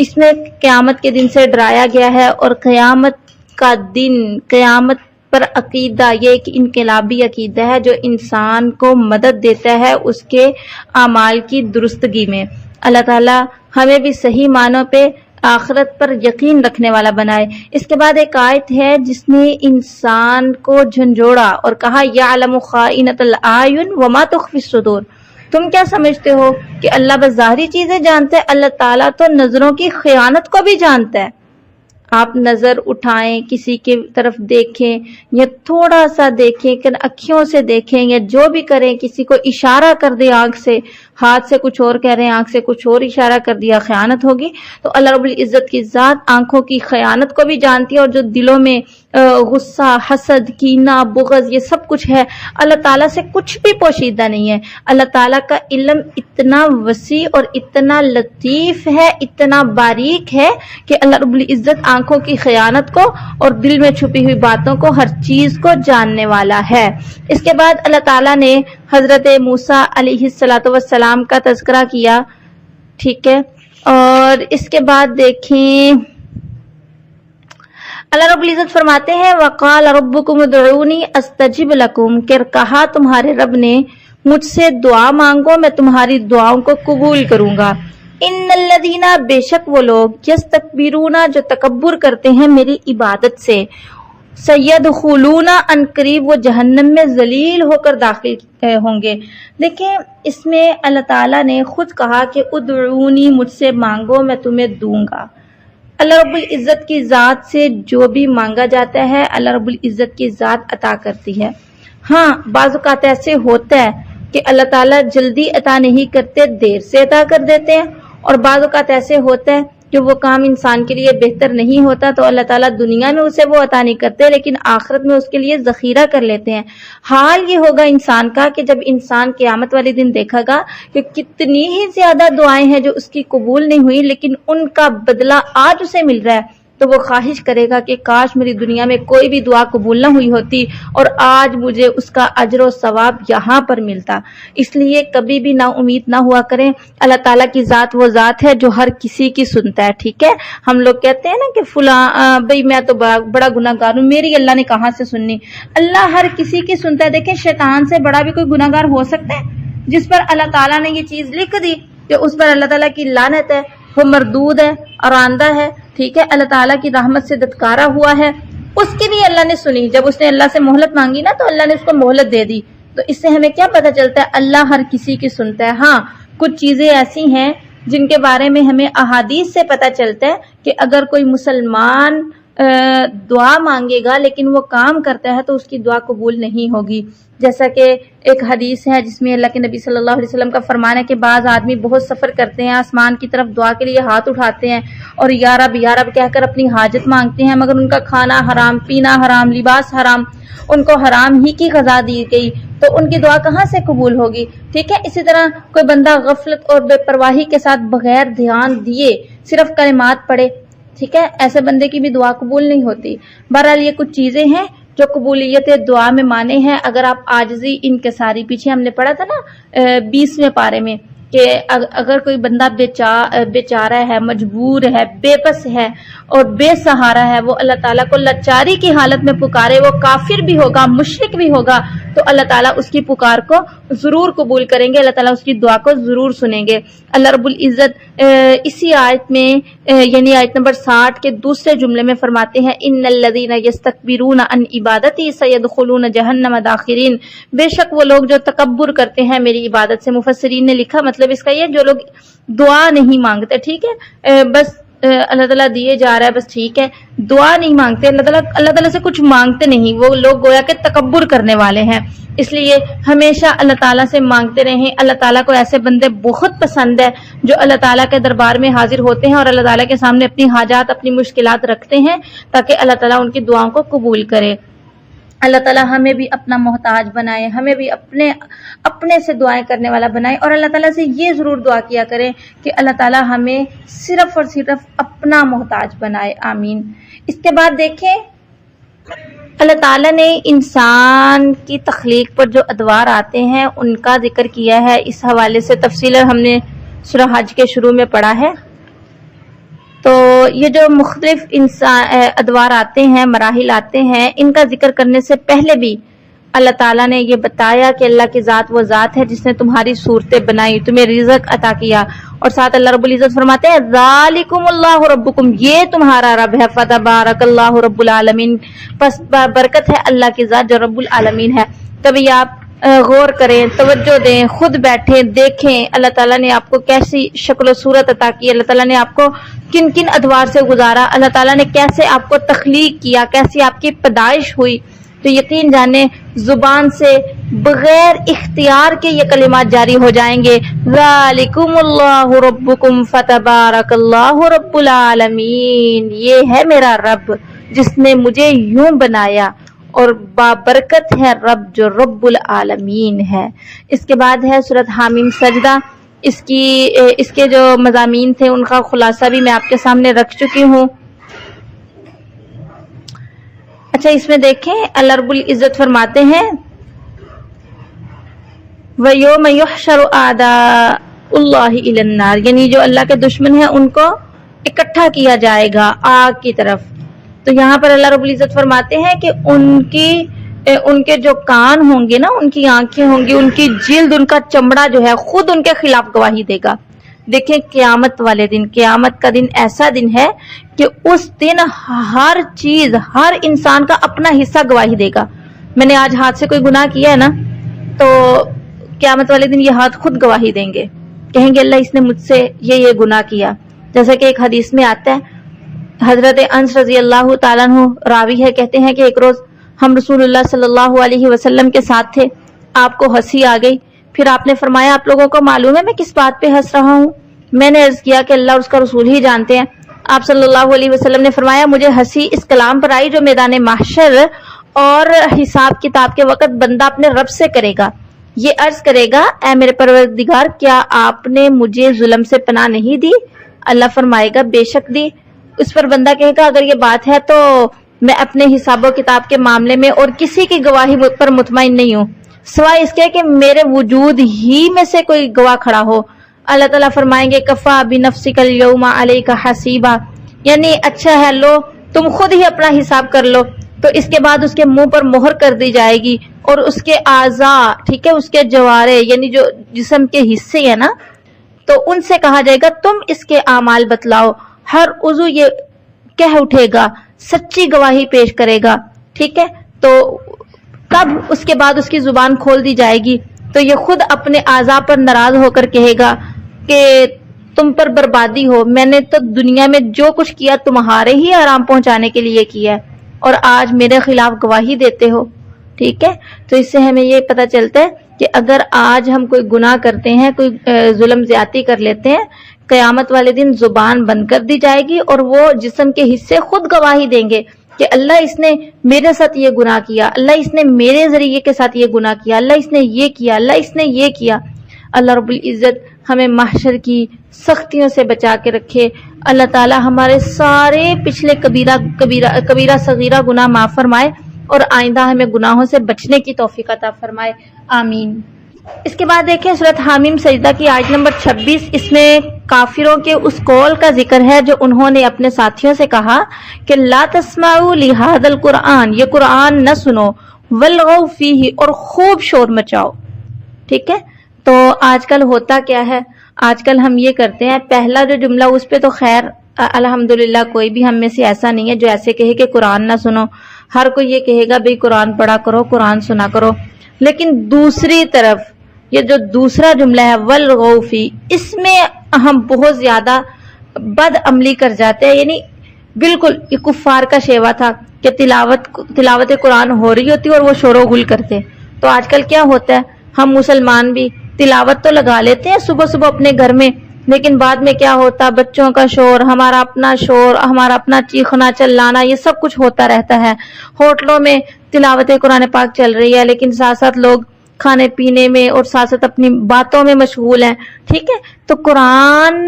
Speaker 1: اس میں قیامت کے دن سے ڈرایا گیا ہے، اور قیامت کا دن، قیامت پر عقیدہ یہ ایک انقلابی عقیدہ ہے جو انسان کو مدد دیتا ہے اس کے اعمال کی درستگی میں۔ اللہ تعالی ہمیں بھی صحیح معنوں پہ آخرت پر یقین رکھنے والا بنائے۔ اس کے بعد ایک آیت ہے جس نے انسان کو جھنجھوڑا اور کہا یعلم خائنۃ الاعین وما تخفی الصدور، تم کیا سمجھتے ہو کہ اللہ بس ظاہری چیزیں جانتا ہے؟ اللہ تعالیٰ تو نظروں کی خیانت کو بھی جانتا ہے۔ آپ نظر اٹھائیں، کسی کی طرف دیکھیں یا تھوڑا سا دیکھیں کہ اکھیوں سے دیکھیں یا جو بھی کریں، کسی کو اشارہ کر دیں آنکھ سے، ہاتھ سے کچھ اور کہہ رہے ہیں، آنکھ سے کچھ اور اشارہ کر دیا، خیانت ہوگی۔ تو اللہ رب العزت کی ذات آنکھوں کی خیانت کو بھی جانتی ہے، اور جو دلوں میں غصہ، حسد، کینہ، بغض، یہ سب کچھ ہے، اللہ تعالیٰ سے کچھ بھی پوشیدہ نہیں ہے۔ اللہ تعالیٰ کا علم اتنا وسیع اور اتنا لطیف ہے، اتنا باریک ہے کہ اللہ رب العزت آنکھوں کی خیانت کو اور دل میں چھپی ہوئی باتوں کو، ہر چیز کو جاننے والا ہے۔ اس کے بعد اللہ تعالیٰ نے حضرت موسیٰ علیہ السلام کا تذکرہ کیا، ٹھیک ہے، اور اس کے بعد دیکھیں اللہ رب العزت فرماتے ہیں وَقَالَ رَبُّكُمُ ادْعُونِي أَسْتَجِبْ لَكُمْ، کہ کہا تمہارے رب نے مجھ سے دعا مانگو، میں تمہاری دعاؤں کو قبول کروں گا۔ ان الذین، بے شک وہ لوگ، یستکبرون، جو تکبر کرتے ہیں میری عبادت سے، سیدخلون، ان قریب وہ جہنم میں ذلیل ہو کر داخل ہوں گے۔ دیکھیں اس میں اللہ تعالیٰ نے خود کہا کہ ادعونی، مجھ سے مانگو میں تمہیں دوں گا۔ اللہ رب العزت کی ذات سے جو بھی مانگا جاتا ہے اللہ رب العزت کی ذات عطا کرتی ہے۔ ہاں بعض اوقات ایسے ہوتا ہے کہ اللہ تعالیٰ جلدی عطا نہیں کرتے، دیر سے عطا کر دیتے ہیں، اور بعض اوقات ایسے ہوتا ہے کہ وہ کام انسان کے لیے بہتر نہیں ہوتا تو اللہ تعالیٰ دنیا میں اسے وہ عطا نہیں کرتے، لیکن آخرت میں اس کے لیے ذخیرہ کر لیتے ہیں۔ حال یہ ہوگا انسان کا کہ جب انسان قیامت والے دن دیکھے گا کہ کتنی ہی زیادہ دعائیں ہیں جو اس کی قبول نہیں ہوئی، لیکن ان کا بدلہ آج اسے مل رہا ہے، تو وہ خواہش کرے گا کہ کاش میری دنیا میں کوئی بھی دعا قبول نہ ہوئی ہوتی اور آج مجھے اس کا اجر و ثواب یہاں پر ملتا۔ اس لیے کبھی بھی نا امید نہ ہوا کریں۔ اللہ تعالیٰ کی ذات وہ ذات ہے جو ہر کسی کی سنتا ہے، ٹھیک ہے۔ ہم لوگ کہتے ہیں نا کہ فلاں بھئی میں تو بڑا گناہ گار ہوں، میری اللہ نے کہاں سے سننی۔ اللہ ہر کسی کی سنتا ہے۔ دیکھیں شیطان سے بڑا بھی کوئی گناہ گار ہو سکتا ہے جس پر اللہ تعالیٰ نے یہ چیز لکھ دی کہ اس پر اللہ تعالیٰ کی لعنت ہے، وہ مردود ہے، اراندہ ہے، ٹھیک ہے، اللہ تعالیٰ کی رحمت سے دتکارا ہوا ہے، اس کی بھی اللہ نے سنی۔ جب اس نے اللہ سے مہلت مانگی نا تو اللہ نے اس کو مہلت دے دی۔ تو اس سے ہمیں کیا پتہ چلتا ہے؟ اللہ ہر کسی کی سنتا ہے۔ ہاں کچھ چیزیں ایسی ہیں جن کے بارے میں ہمیں احادیث سے پتہ چلتا ہے کہ اگر کوئی مسلمان دعا مانگے گا لیکن وہ کام کرتا ہے تو اس کی دعا قبول نہیں ہوگی۔ جیسا کہ ایک حدیث ہے جس میں اللہ کے نبی صلی اللہ علیہ وسلم کا فرمان ہے کہ بعض آدمی بہت سفر کرتے ہیں، آسمان کی طرف دعا کے لیے ہاتھ اٹھاتے ہیں اور یا رب کہہ کر اپنی حاجت مانگتے ہیں، مگر ان کا کھانا حرام، پینا حرام، لباس حرام، ان کو حرام ہی کی غذا دی گئی، تو ان کی دعا کہاں سے قبول ہوگی؟ ٹھیک ہے۔ اسی طرح کوئی بندہ غفلت اور بے پرواہی کے ساتھ بغیر دھیان دیے صرف کلمات پڑھے، ٹھیک ہے، ایسے بندے کی بھی دعا قبول نہیں ہوتی۔ بہرحال یہ کچھ چیزیں ہیں جو قبولیت دعا میں مانے ہیں۔ اگر آپ عاجزی انکساری، پیچھے ہم نے پڑھا تھا نا 20ویں پارے میں کہ اگر کوئی بندہ بیچارہ ہے، مجبور ہے، بے بس ہے، اور بے سہارا ہے، وہ اللہ تعالیٰ کو لاچاری کی حالت میں پکارے، وہ کافر بھی ہوگا، مشرک بھی ہوگا، تو اللہ تعالیٰ اس کی پکار کو ضرور قبول کریں گے، اللہ تعالیٰ اس کی دعا کو ضرور سنیں گے۔ اللہ رب العزت اسی آیت میں یعنی آیت نمبر 60 کے دوسرے جملے میں فرماتے ہیں ان الذین یستکبرون عن عبادتی سیدخلون جہنم داخرین، بے شک وہ لوگ جو تکبر کرتے ہیں میری عبادت سے۔ مفسرین نے لکھا مطلب اس کا یہ جو لوگ دعا نہیں مانگتے، ٹھیک ہے، بس اللہ تعالیٰ دیے جا رہا ہے بس ٹھیک ہے، دعا نہیں مانگتے، اللہ تعالیٰ سے کچھ مانگتے نہیں، وہ لوگ گویا کہ تکبر کرنے والے ہیں۔ اس لیے ہمیشہ اللہ تعالیٰ سے مانگتے رہیں۔ اللہ تعالیٰ کو ایسے بندے بہت پسند ہے جو اللہ تعالیٰ کے دربار میں حاضر ہوتے ہیں اور اللہ تعالیٰ کے سامنے اپنی حاجات، اپنی مشکلات رکھتے ہیں تاکہ اللہ تعالیٰ ان کی دعاؤں کو قبول کرے۔ اللہ تعالیٰ ہمیں بھی اپنا محتاج بنائے، ہمیں بھی اپنے سے دعائیں کرنے والا بنائے، اور اللہ تعالیٰ سے یہ ضرور دعا کیا کریں کہ اللہ تعالیٰ ہمیں صرف اور صرف اپنا محتاج بنائے، آمین۔ اس کے بعد دیکھیں اللہ تعالیٰ نے انسان کی تخلیق پر جو ادوار آتے ہیں ان کا ذکر کیا ہے، اس حوالے سے تفصیل ہم نے سورہ حج کے شروع میں پڑھا ہے۔ تو یہ جو مختلف ادوار آتے ہیں، مراحل آتے ہیں، ان کا ذکر کرنے سے پہلے بھی اللہ تعالیٰ نے یہ بتایا کہ اللہ کی ذات وہ ذات ہے جس نے تمہاری صورتیں بنائی، تمہیں رزق عطا کیا، اور ساتھ اللہ رب العزت فرماتے ہیں ذالکم اللہ ربکم، یہ تمہارا رب ہے، فتبارک اللہ رب العالمین، پس برکت ہے اللہ کی ذات جو رب العالمین ہے۔ کبھی آپ غور کریں، توجہ دیں، خود بیٹھیں، دیکھیں اللہ تعالیٰ نے آپ کو کیسی شکل و صورت عطا کی، اللہ تعالیٰ نے آپ کو کن کن ادوار سے گزارا، اللہ تعالیٰ نے کیسے آپ کو تخلیق کیا، کیسی آپ کی پیدائش ہوئی، تو یقین جانیں زبان سے بغیر اختیار کے یہ کلمات جاری ہو جائیں گے، ذالکم اللہ ربکم فتبارک اللہ رب العالمین، یہ ہے میرا رب جس نے مجھے یوں بنایا، اور بابرکت ہے رب جو رب العالمین ہے۔ اس کے بعد ہے سورۃ حامیم سجدہ، اس کے جو مضامین تھے ان کا خلاصہ بھی میں آپ کے سامنے رکھ چکی ہوں۔ اچھا اس میں دیکھیں اللہ رب العزت فرماتے ہیں وَيَوْمَ يُحْشَرُ أَعْدَاءُ اللَّهِ إِلَى النَّارِ، یعنی جو اللہ کے دشمن ہیں ان کو اکٹھا کیا جائے گا آگ کی طرف۔ تو یہاں پر اللہ رب العزت فرماتے ہیں کہ ان کے جو کان ہوں گے نا، ان کی آنکھیں ہوں گی، ان کی جلد، ان کا چمڑا جو ہے خود ان کے خلاف گواہی دے گا۔ دیکھیں قیامت والے دن، قیامت کا دن ایسا دن ہے کہ اس دن ہر چیز، ہر انسان کا اپنا حصہ گواہی دے گا۔ میں نے آج ہاتھ سے کوئی گناہ کیا ہے نا، تو قیامت والے دن یہ ہاتھ خود گواہی دیں گے، کہیں گے اللہ اس نے مجھ سے یہ گناہ کیا۔ جیسا کہ ایک حدیث میں آتا ہے، حضرت انس رضی اللہ تعالیٰ عنہ راوی ہے، کہتے ہیں کہ ایک روز ہم رسول اللہ صلی اللہ علیہ وسلم کے ساتھ تھے، آپ کو ہنسی آ گئی، پھر آپ نے فرمایا آپ لوگوں کو معلوم ہے میں کس بات پہ ہنس رہا ہوں؟ میں نے عرض کیا کہ اللہ اور اس کا رسول ہی جانتے ہیں۔ آپ صلی اللہ علیہ وسلم نے فرمایا مجھے ہنسی اس کلام پر آئی جو میدان محشر اور حساب کتاب کے وقت بندہ اپنے رب سے کرے گا، یہ عرض کرے گا اے میرے پروردگار کیا آپ نے مجھے ظلم سے پناہ نہیں دی؟ اللہ فرمائے گا بے شک دی۔ اس پر بندہ کہے گا اگر یہ بات ہے تو میں اپنے حساب و کتاب کے معاملے میں اور کسی کی گواہی پر مطمئن نہیں ہوں سوائے اس کے کہ میرے وجود ہی میں سے کوئی گواہ کھڑا ہو۔ اللہ تعالیٰ فرمائیں گے کفا بنفسک اليوم علیک حسیبا، یعنی اچھا ہے لو تم خود ہی اپنا حساب کر لو۔ تو اس کے بعد اس کے منہ پر مہر کر دی جائے گی اور اس کے اعضاء، ٹھیک ہے، اس کے جوارے یعنی جو جسم کے حصے ہیں نا، تو ان سے کہا جائے گا تم اس کے اعمال بتلاؤ۔ ہر عضو یہ کہہ اٹھے گا، سچی گواہی پیش کرے گا، ٹھیک ہے۔ تو تب اس کے بعد اس کی زبان کھول دی جائے گی تو یہ خود اپنے اعضاء پر ناراض ہو کر کہے گا کہ تم پر بربادی ہو، میں نے تو دنیا میں جو کچھ کیا تمہارے ہی آرام پہنچانے کے لیے کیا ہے اور آج میرے خلاف گواہی دیتے ہو، ٹھیک ہے۔ تو اس سے ہمیں یہ پتہ چلتا ہے کہ اگر آج ہم کوئی گناہ کرتے ہیں، کوئی ظلم زیادتی کر لیتے ہیں، قیامت والے دن زبان بند کر دی جائے گی اور وہ جسم کے حصے خود گواہی دیں گے کہ اللہ اس نے میرے ساتھ یہ گناہ کیا، اللہ اس نے میرے ذریعے کے ساتھ یہ گناہ کیا، اللہ اس نے یہ کیا، اللہ اس نے یہ کیا۔ اللہ رب العزت ہمیں محشر کی سختیوں سے بچا کے رکھے۔ اللہ تعالی ہمارے سارے پچھلے کبیرہ صغیرہ گناہ معاف فرمائے اور آئندہ ہمیں گناہوں سے بچنے کی توفیق عطا فرمائے، آمین۔ اس کے بعد دیکھیں سورۃ حامیم سجدہ کی آیت نمبر 26، اس میں کافروں کے اس قول کا ذکر ہے جو انہوں نے اپنے ساتھیوں سے کہا کہ لا تسمعوا لہذا القرآن، یہ قرآن نہ سنو، والغوا فیہ، اور خوب شور مچاؤ. ٹھیک ہے، تو آج کل ہوتا کیا ہے، آج کل ہم یہ کرتے ہیں، پہلا جو جملہ اس پہ تو خیر الحمدللہ کوئی بھی ہم میں سے ایسا نہیں ہے جو ایسے کہے کہ قرآن نہ سنو. ہر کوئی یہ کہے گا بھئی قرآن پڑھا کرو، قرآن سنا کرو. لیکن دوسری طرف یہ جو دوسرا جملہ ہے والغوا فی، اس میں ہم بہت زیادہ بد عملی کر جاتے ہیں. یعنی بالکل یہ کفار کا شیوا تھا کہ تلاوت قرآن ہو رہی ہوتی اور وہ شور و غل کرتے. تو آج کل کیا ہوتا ہے، ہم مسلمان بھی تلاوت تو لگا لیتے ہیں صبح صبح اپنے گھر میں، لیکن بعد میں کیا ہوتا، بچوں کا شور، ہمارا اپنا چیخنا چلانا، یہ سب کچھ ہوتا رہتا ہے. ہوٹلوں میں تلاوت قرآن پاک چل رہی ہے، لیکن ساتھ ساتھ لوگ کھانے پینے میں اور ساتھ ساتھ اپنی باتوں میں مشغول ہیں. ٹھیک ہے، تو قرآن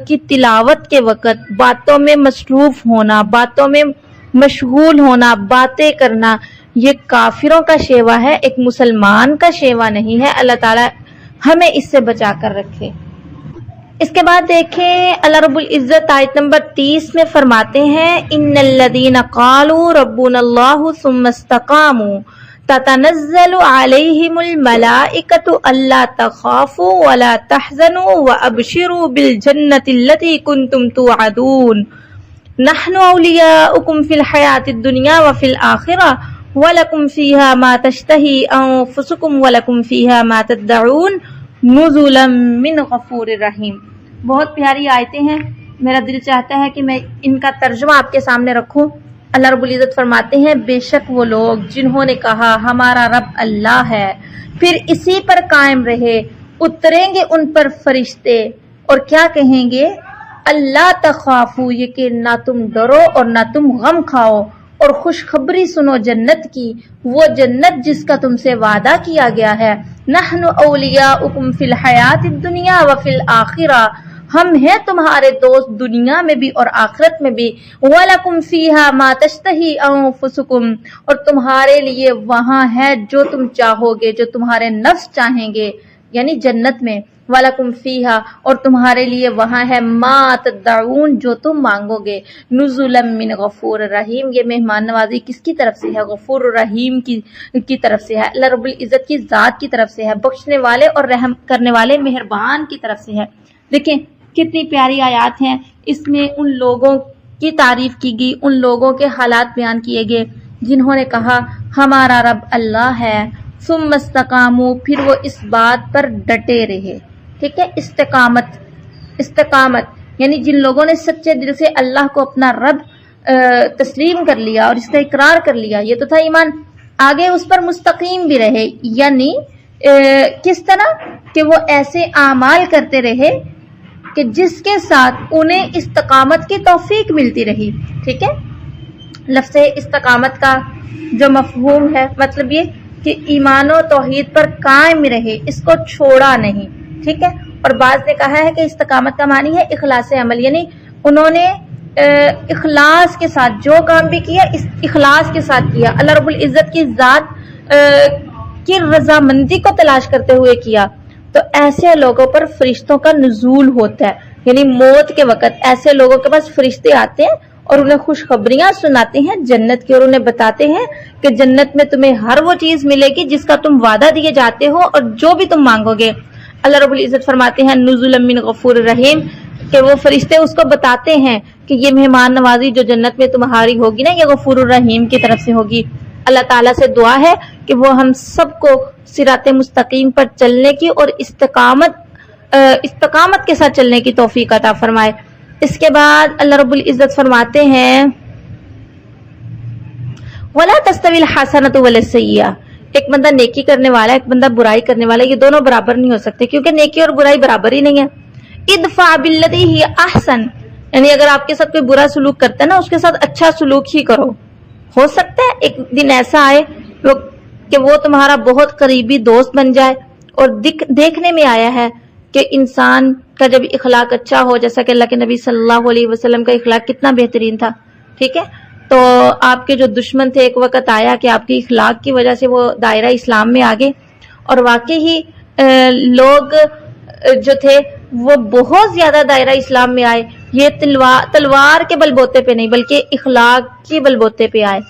Speaker 1: کی تلاوت کے وقت باتوں میں مصروف ہونا، باتوں میں مشغول ہونا، باتیں کرنا، یہ کافروں کا شیوا ہے، ایک مسلمان کا شیوا نہیں ہے. اللہ تعالی ہمیں اس سے بچا کر رکھے. اس کے بعد دیکھیں اللہ رب العزت آیت نمبر 30 میں فرماتے ہیں ان الذین قالوا ربنا اللہ ثم استقاموا تتنزل علیہم الملائکۃ الا تخافوا ولا تحزنوا وابشروا بالجنۃ التي كنتم توعدون نحن اولیاؤکم فی الحیاۃ الدنیا وفی الآخرہ وَلَكُمْ فِيهَا مَا تَشْتَهِي أَنفُسُكُمْ وَلَكُمْ فِيهَا مَا تَدَّعُونَ نُزُلًا مِّنْ غَفُورٍ رَحِيمٍ. بہت پیاری آیتیں ہیں، میرا دل چاہتا ہے کہ میں ان کا ترجمہ آپ کے سامنے رکھوں. اللہ رب العزت فرماتے ہیں بے شک وہ لوگ جنہوں نے کہا ہمارا رب اللہ ہے، پھر اسی پر قائم رہے، اتریں گے ان پر فرشتے اور کیا کہیں گے، اللہ تخافوا، یہ کہ نہ تم ڈرو اور نہ تم غم کھاؤ، اور خوشخبری سنو جنت کی، وہ جنت جس کا تم سے وعدہ کیا گیا ہے. نحن اولیاؤکم فی الحیات الدنیا وفی الآخرہ، ہم ہیں تمہارے دوست دنیا میں بھی اور آخرت میں بھی. وَلَكُمْ فِيهَا مَا تَشْتَهِي أَنفُسُكُمْ، اور تمہارے لیے وہاں ہے جو تم چاہو گے، جو تمہارے نفس چاہیں گے، یعنی جنت میں. وَلَكُمْ فِيهَا، اور تمہارے لیے وہاں ہے مَا تَدَّعُونَ، جو تم مانگو گے. نُزُلًا مِّنْ غَفُورٍ رَحِيمٍ، یہ مہمان نوازی کس کی طرف سے ہے، غفور الرحیم کی طرف سے ہے، اللہ رب العزت کی ذات کی طرف سے ہے، بخشنے والے اور رحم کرنے والے مہربان کی طرف سے ہے. دیکھیں کتنی پیاری آیات ہیں، اس میں ان لوگوں کی تعریف کی گئی، ان لوگوں کے حالات بیان کیے گئے جنہوں نے کہا ہمارا رب اللہ ہے، ثم استقاموا، پھر وہ اس بات پر ڈٹے رہے. ٹھیک ہے، استقامت یعنی جن لوگوں نے سچے دل سے اللہ کو اپنا رب تسلیم کر لیا اور اس کا اقرار کر لیا، یہ تو تھا ایمان. آگے اس پر مستقیم بھی رہے، یعنی کس طرح کہ وہ ایسے اعمال کرتے رہے کہ جس کے ساتھ انہیں استقامت کی توفیق ملتی رہی. ٹھیک ہے، لفظ استقامت کا جو مفہوم ہے، مطلب یہ کہ ایمان و توحید پر قائم رہے، اس کو چھوڑا نہیں. ٹھیک ہے، اور بعض نے کہا ہے کہ استقامت کا معنی ہے اخلاص عمل، یعنی انہوں نے اخلاص کے ساتھ جو کام بھی کیا اخلاص کے ساتھ کیا، اللہ رب العزت کی ذات کی رضامندی کو تلاش کرتے ہوئے کیا. تو ایسے لوگوں پر فرشتوں کا نزول ہوتا ہے، یعنی موت کے وقت ایسے لوگوں کے پاس فرشتے آتے ہیں اور انہیں خوشخبریاں سناتے ہیں جنت کی، اور انہیں بتاتے ہیں کہ جنت میں تمہیں ہر وہ چیز ملے گی جس کا تم وعدہ دیے جاتے ہو اور جو بھی تم مانگو گے. اللہ رب العزت فرماتے ہیں نزلا من غفور الرحیم، کہ وہ فرشتے اس کو بتاتے ہیں کہ یہ مہمان نوازی جو جنت میں تمہاری ہوگی نا، یہ غفور الرحیم کی طرف سے ہوگی. اللہ تعالیٰ سے دعا ہے کہ وہ ہم سب کو صراط مستقیم پر چلنے کی اور استقامت کے ساتھ چلنے کی توفیق عطا فرمائے. اس کے بعد اللہ رب العزت فرماتے ہیں وَلَا تَسْتَوِي الْحَسَنَةُ وَلَا السَّيِّئَةُ، ایک بندہ نیکی کرنے والا ایک بندہ برائی کرنے والا، یہ دونوں برابر نہیں ہو سکتے، کیونکہ نیکی اور برائی برابر ہی نہیں ہے. ادفع بالذی ہی احسن، یعنی اگر آپ کے ساتھ کوئی برا سلوک کرتا ہے نا، اس کے ساتھ اچھا سلوک ہی کرو. ہو سکتا ہے ایک دن ایسا آئے کہ وہ تمہارا بہت قریبی دوست بن جائے، اور دیکھنے میں آیا ہے کہ انسان کا جب اخلاق اچھا ہو، جیسا کہ اللہ کے نبی صلی اللہ علیہ وسلم کا اخلاق کتنا بہترین تھا. ٹھیک ہے، تو آپ کے جو دشمن تھے ایک وقت آیا کہ آپ کی اخلاق کی وجہ سے وہ دائرہ اسلام میں آ گئے، اور واقعی ہی لوگ جو تھے وہ بہت زیادہ دائرہ اسلام میں آئے. یہ تلوار کے بل بوتے پہ نہیں بلکہ اخلاق کے بل بوتے پہ آئے.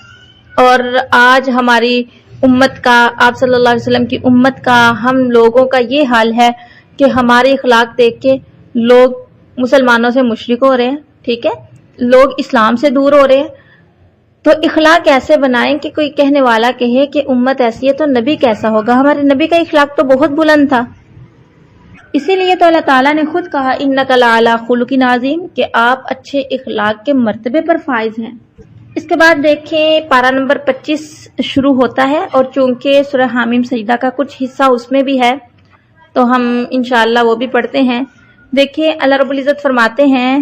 Speaker 1: اور آج ہماری امت کا، آپ صلی اللہ علیہ وسلم کی امت کا، ہم لوگوں کا یہ حال ہے کہ ہمارے اخلاق دیکھ کے لوگ مسلمانوں سے مشرک ہو رہے ہیں. ٹھیک ہے، لوگ اسلام سے دور ہو رہے ہیں. تو اخلاق ایسے بنائیں کہ کوئی کہنے والا کہے کہ امت ایسی ہے تو نبی کیسا ہوگا. ہمارے نبی کا اخلاق تو بہت بلند تھا. اسی لیے تو اللہ تعالیٰ نے خود کہا انک لعلی خلق عظیم، کہ آپ اچھے اخلاق کے مرتبے پر فائز ہیں. اس کے بعد دیکھیں پارہ نمبر 25 شروع ہوتا ہے، اور چونکہ سورہ حامیم سجدہ کا کچھ حصہ اس میں بھی ہے تو ہم انشاءاللہ وہ بھی پڑھتے ہیں. دیکھیں اللہ رب العزت فرماتے ہیں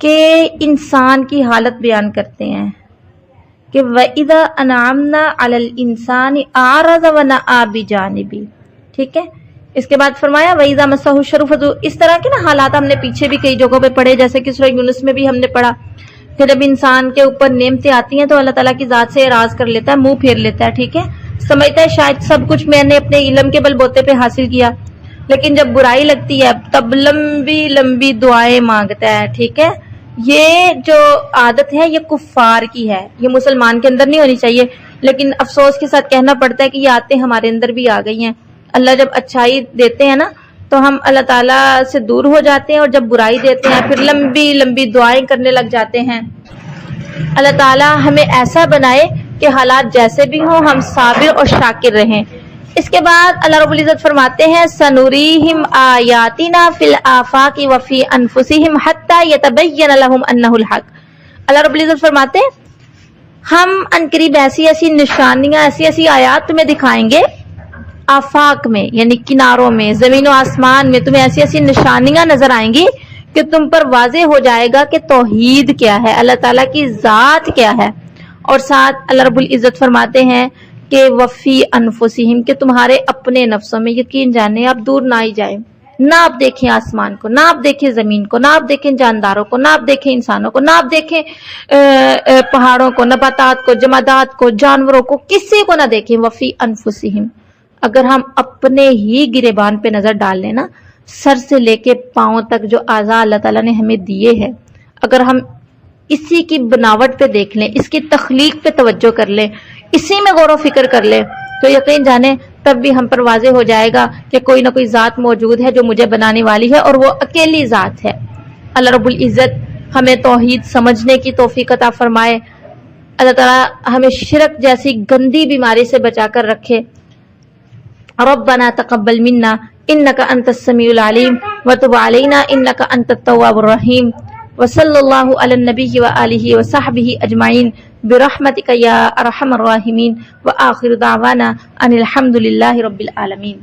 Speaker 1: کہ انسان کی حالت بیان کرتے ہیں کہ وَإِذَا أَنْعَمْنَا عَلَى الْإِنسَانِ أَعْرَضَ وَنَأَىٰ بِجَانِبِهِ. ٹھیک ہے، اس کے بعد فرمایا وَإِذَا مَسَّهُ الشَّرُّ فَذُوقَ. اس طرح کے نا حالات ہم نے پیچھے بھی کئی جگہوں پہ پڑھے، جیسے کہ سورہ یونس میں بھی ہم نے پڑھا کہ جب انسان کے اوپر نعمتیں آتی ہیں تو اللہ تعالیٰ کی ذات سے اعراض کر لیتا ہے، منہ پھیر لیتا ہے. ٹھیک ہے، سمجھتا ہے شاید سب کچھ میں نے اپنے علم کے بل بوتے پہ حاصل کیا، لیکن جب برائی لگتی ہے تب لمبی لمبی دعائیں مانگتا ہے. ٹھیک ہے، یہ جو عادت ہے یہ کفار کی ہے، یہ مسلمان کے اندر نہیں ہونی چاہیے. لیکن افسوس کے ساتھ کہنا پڑتا ہے کہ یہ عادتیں ہمارے اندر بھی آ گئی ہیں. اللہ جب اچھائی دیتے ہیں نا تو ہم اللہ تعالیٰ سے دور ہو جاتے ہیں، اور جب برائی دیتے ہیں پھر لمبی لمبی دعائیں کرنے لگ جاتے ہیں. اللہ تعالیٰ ہمیں ایسا بنائے کہ حالات جیسے بھی ہوں ہم صابر اور شاکر رہیں. اس کے بعد اللہ رب العزت فرماتے ہیں سنوریہم آیاتنا فی الآفاق وفی انفسہم حتی یتبین لہم انہ الحق. اللہ رب العزت فرماتے ہیں ہم عنقریب ایسی ایسی نشانیاں، ایسی ایسی آیات تمہیں دکھائیں گے آفاق میں، یعنی کناروں میں، زمین و آسمان میں تمہیں ایسی ایسی نشانیاں نظر آئیں گی کہ تم پر واضح ہو جائے گا کہ توحید کیا ہے، اللہ تعالیٰ کی ذات کیا ہے. اور ساتھ اللہ رب العزت فرماتے ہیں کہ وفی انفسہم، کہ تمہارے اپنے نفسوں میں یقین جانے آپ دور نہ ہی جائیں، نہ آپ دیکھیں آسمان کو، نہ آپ دیکھیں زمین کو، نہ آپ دیکھیں جانداروں کو، نہ آپ دیکھیں انسانوں کو، نہ آپ دیکھیں پہاڑوں کو، نباتات کو، جمادات کو، جانوروں کو، کسی کو نہ دیکھیں. وفی انفسہم، اگر ہم اپنے ہی گریبان پہ نظر ڈال لیں نا، سر سے لے کے پاؤں تک جو اعضاء اللہ تعالیٰ نے ہمیں دیے ہیں، اگر ہم اسی کی بناوٹ پہ دیکھ لیں، اس کی تخلیق پہ توجہ کر لیں، اسی میں غور و فکر کر لیں، تو یقین جانیں تب بھی ہم پر واضح ہو جائے گا کہ کوئی نہ کوئی ذات موجود ہے جو مجھے بنانے والی ہے، اور وہ اکیلی ذات ہے. اللہ رب العزت ہمیں توحید سمجھنے کی توفیق عطا فرمائے. اللہ تعالیٰ ہمیں شرک جیسی گندی بیماری سے بچا کر رکھے. ربنا تقبل منا انک انت السمیع العلیم وتب علینا انک انت التواب الرحیم. وصلی اللہ علی النبی وآلہ وصحبہ اجمعین برحمتک یا ارحم الراحمین. وآخر دعوانا ان الحمد للہ رب العالمین.